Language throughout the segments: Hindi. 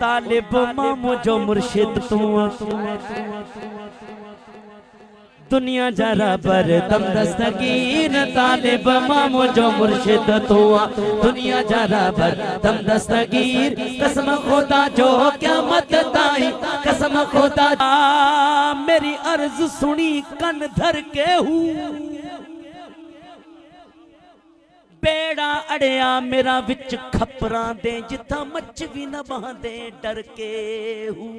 तालिब मामो जो मुर्शिद तू दुनिया जरा बर दम दस्तगीर तालिब मामो जो मुर्शिद तू दुनिया जरा बर दम दस्तगीर कसम खुदा जो क़यामत ताई कसम खुदा मेरी अर्ज सुनी कन धर के हूँ बेड़ा अड़िया मेरा विच खपरा दे जिथा मच भी न बहादे डर के हूँ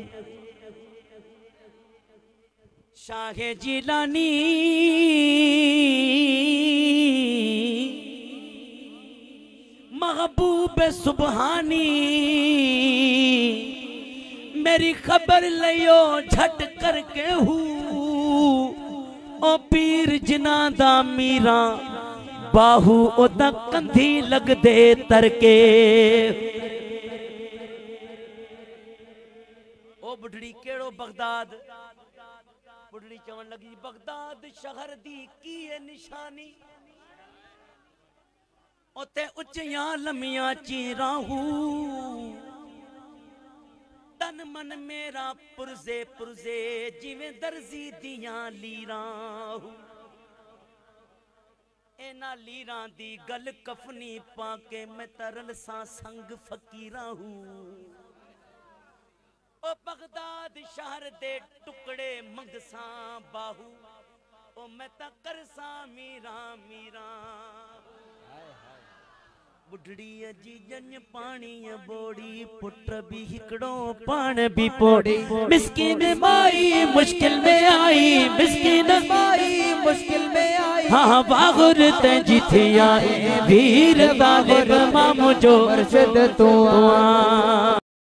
शाहे जिलानी महबूब सुबहानी मेरी खबर लियो झट करके हूँ ओ पीर जिना दा मीरा बाहू ओदा कंधी लग दे तरके ओ बुढ़ड़ी केड़ो बगदाद बुढ़ड़ी चवन लगी बगदाद शहर दी की है निशानी ओते उच्चियां लमियां चीराहू तन मन मेरा पुरजे पुरजे जिवें दर्जी दियां लीराहू एना लीरां दी गल कफनी पाके मैं तरल सा संग फकीरा हूँ ओ बगदाद शहर दे टुकड़े मंगसा बाहू ओ मैं ता करसा मीरा मीरा बुढ़ड़ी अजी जन पानी बोड़ी पुत्र भी हिकड़ो पान भी पोड़ी मिस्किन माई मुश्किल में आई मिस्किन माई मुश्किल में आई हाँ बागुर ते जिथिया वीर तालिब मामो जो मुर्शिद तू